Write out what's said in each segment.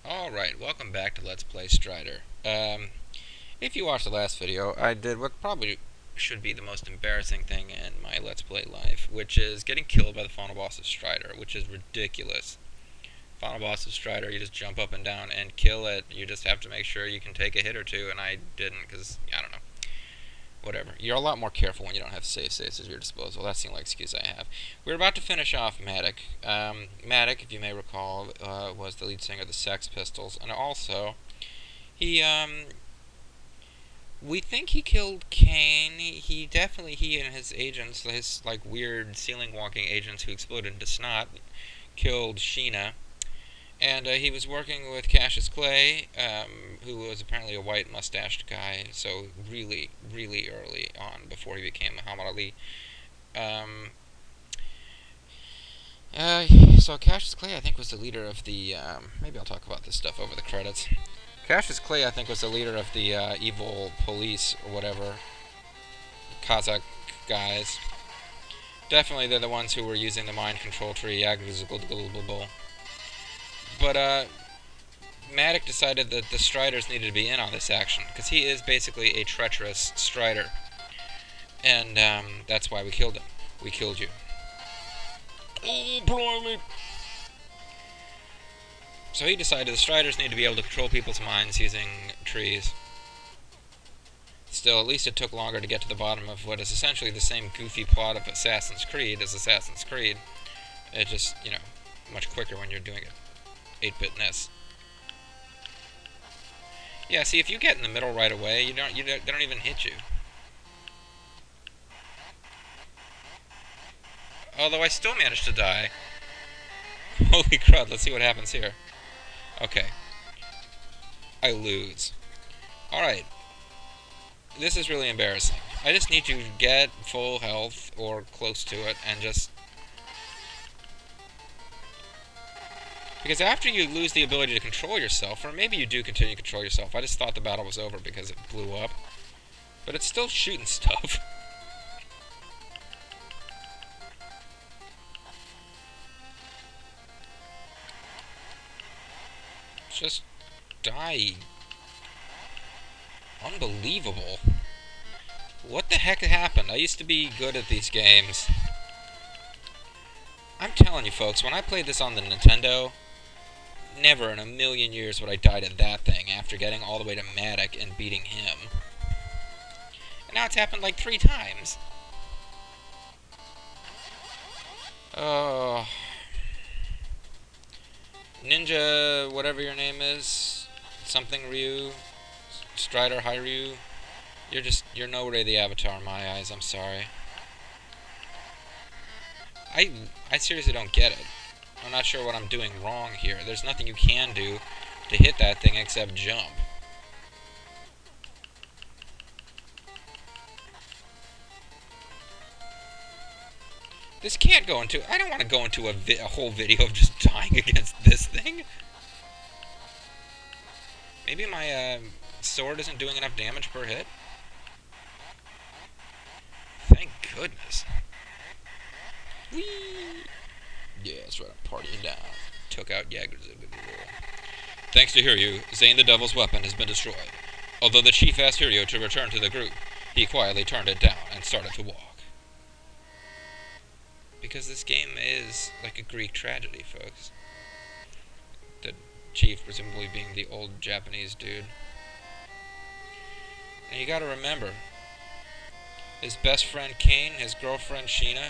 Alright, welcome back to Let's Play Strider. If you watched the last video, I did what probably should be the most embarrassing thing in my Let's Play life, which is getting killed by the final boss of Strider, which is ridiculous. Final boss of Strider, you just jump up and down and kill it. You just have to make sure you can take a hit or two, and I didn't, because, I don't know. Whatever. You're a lot more careful when you don't have save states at your disposal. That's the only excuse I have. We're about to finish off Matic. Matic, if you may recall, was the lead singer of the Sex Pistols, and also he we think he killed Kane. He and his agents, his like weird ceiling walking agents who exploded into snot, killed Sheena. And he was working with Cassius Clay, who was apparently a white mustached guy, so really, really early on before he became Muhammad Ali. Um, so Cassius Clay, I think, was the leader of the, maybe I'll talk about this stuff over the credits. Cassius Clay, I think, was the leader of the evil police, or whatever, Kazakh guys. Definitely they're the ones who were using the mind control tree, but, Matic decided that the Striders needed to be in on this action, because he is basically a treacherous Strider. And, that's why we killed him. We killed you. Oh, blimey! So he decided the Striders need to be able to control people's minds using trees. Still, at least it took longer to get to the bottom of what is essentially the same goofy plot of Assassin's Creed as Assassin's Creed. It's just, you know, much quicker when you're doing it 8-bit-ness. Yeah, see, if you get in the middle right away, they don't even hit you. Although I still managed to die. Holy crud, let's see what happens here. Okay. I lose. Alright. This is really embarrassing. I just need to get full health, or close to it, and just... Because after you lose the ability to control yourself, or maybe you do continue to control yourself, I just thought the battle was over because it blew up. But it's still shooting stuff. Just die. Unbelievable. What the heck happened? I used to be good at these games. I'm telling you folks, when I played this on the Nintendo, never in a million years would I die to that thing after getting all the way to Matic and beating him. And now it's happened like 3 times. Oh. Ninja, whatever your name is, something Ryu, Strider Hiryu, you're no way the Avatar in my eyes, I'm sorry. I seriously don't get it. I'm not sure what I'm doing wrong here. There's nothing you can do to hit that thing except jump. This can't go into... I don't want to go into a whole video of just dying against this thing. Maybe my sword isn't doing enough damage per hit? Thank goodness. Whee! Yeah, that's right, I'm partying down. Took out Jaggers. Thanks to Hiryu, Zane the Devil's weapon has been destroyed. Although the chief asked Hiryu to return to the group, he quietly turned it down and started to walk. Because this game is like a Greek tragedy, folks. The chief presumably being the old Japanese dude. And you gotta remember, his best friend Kane, his girlfriend Sheena,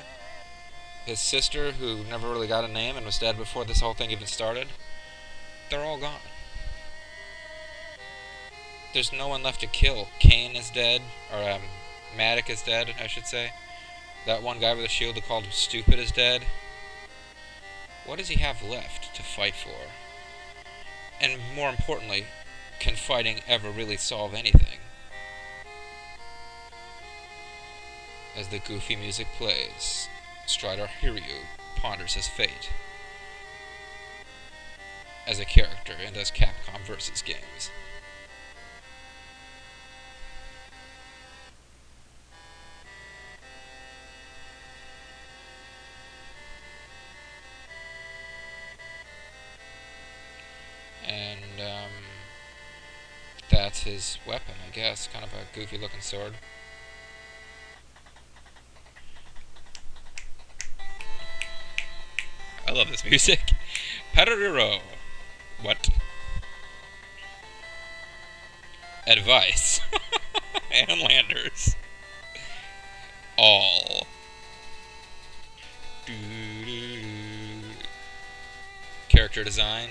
his sister, who never really got a name and was dead before this whole thing even started, they're all gone. There's no one left to kill. Kane is dead, or Matic is dead, I should say. That one guy with a shield who called him stupid is dead. What does he have left to fight for? And more importantly, can fighting ever really solve anything? As the goofy music plays, Strider Hiryu ponders his fate as a character in those Capcom vs. games. and that's his weapon, I guess. Kind of a goofy looking sword. I love this music. Padariro. What? Advice. And landers. All. Character design.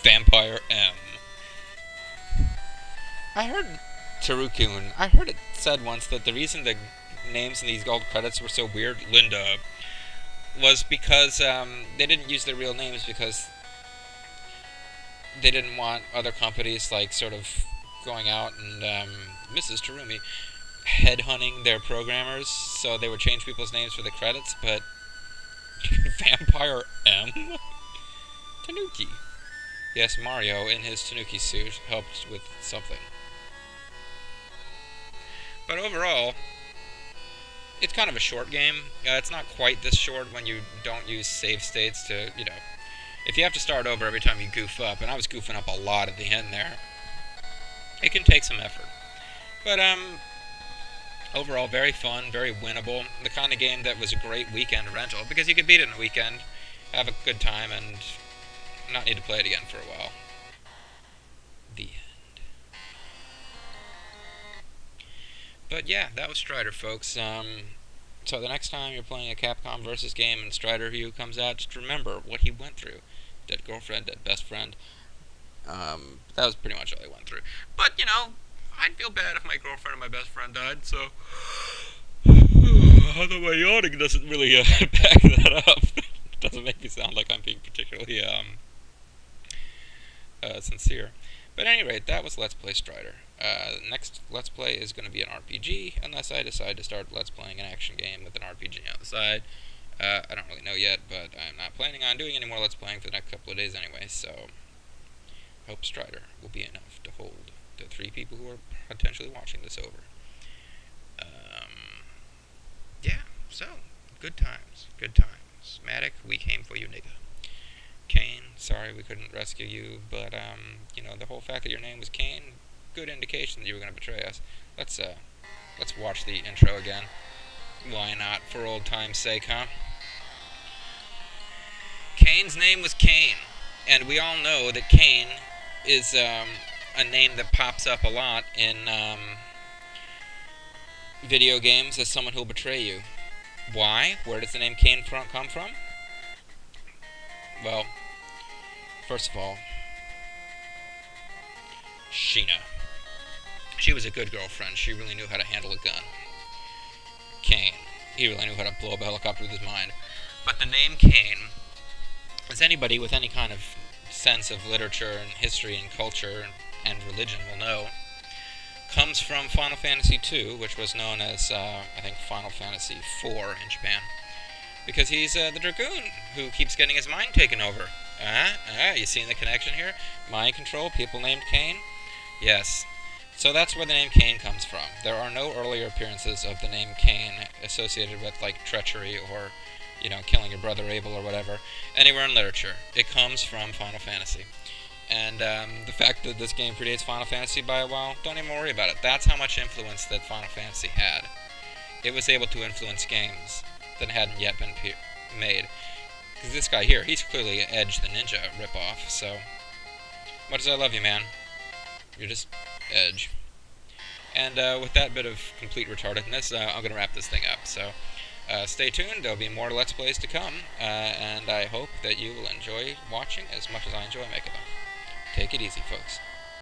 Vampire M. I heard Tarukun. I heard it said once that the reason the names in these gold credits were so weird, Linda, was because they didn't use their real names because they didn't want other companies like sort of going out and Mrs. Terumi headhunting their programmers, so they would change people's names for the credits. But Vampire M? Tanuki. Yes, Mario in his Tanuki suit helped with something. But overall, it's kind of a short game. It's not quite this short when you don't use save states to, you know, if you have to start over every time you goof up, and I was goofing up a lot at the end there, it can take some effort. But, overall, very fun, very winnable. The kind of game that was a great weekend rental, because you could beat it in a weekend, have a good time, and not need to play it again for a while. The end. But yeah, that was Strider, folks. So the next time you're playing a Capcom versus game and Strider Hugh comes out, just remember what he went through. Dead girlfriend, dead best friend. That was pretty much all I went through. But, you know, I'd feel bad if my girlfriend and my best friend died, so... Although my yawning doesn't really back that up. It doesn't make me sound like I'm being particularly sincere. But at any rate, that was Let's Play Strider. Next Let's Play is going to be an RPG, unless I decide to start Let's Playing an action game with an RPG on the side. I don't really know yet, but I'm not planning on doing any more Let's Playing for the next couple of days anyway, so... hope Strider will be enough to hold the 3 people who are potentially watching this over. Yeah, so, good times, good times. Matic, we came for you, nigga. Kane, sorry we couldn't rescue you, but, you know, the whole fact that your name was Kane, good indication that you were going to betray us. Let's watch the intro again. Why not, for old time's sake, huh? Kane's name was Kane, and we all know that Kane is, a name that pops up a lot in, video games as someone who'll betray you. Why? Where does the name Kane come from? Well, first of all, Sheena. She was a good girlfriend. She really knew how to handle a gun. Kane. He really knew how to blow up a helicopter with his mind. But the name Kane, as anybody with any kind of sense of literature and history and culture and religion will know, comes from Final Fantasy II, which was known as, I think, Final Fantasy IV in Japan. Because he's the Dragoon who keeps getting his mind taken over. You seeing the connection here? Mind control, people named Kane? Yes. So that's where the name Kane comes from. There are no earlier appearances of the name Kane associated with, like, treachery or, you know, killing your brother Abel or whatever, anywhere in literature. It comes from Final Fantasy. And the fact that this game predates Final Fantasy by a while, don't even worry about it. That's how much influence that Final Fantasy had. It was able to influence games that hadn't yet been made. Because this guy here, he's clearly an Edge the Ninja ripoff, so... much as I love you, man, you're just Edge. And with that bit of complete retardedness, I'm going to wrap this thing up. So stay tuned, there'll be more Let's Plays to come, and I hope that you will enjoy watching as much as I enjoy making them. Take it easy, folks.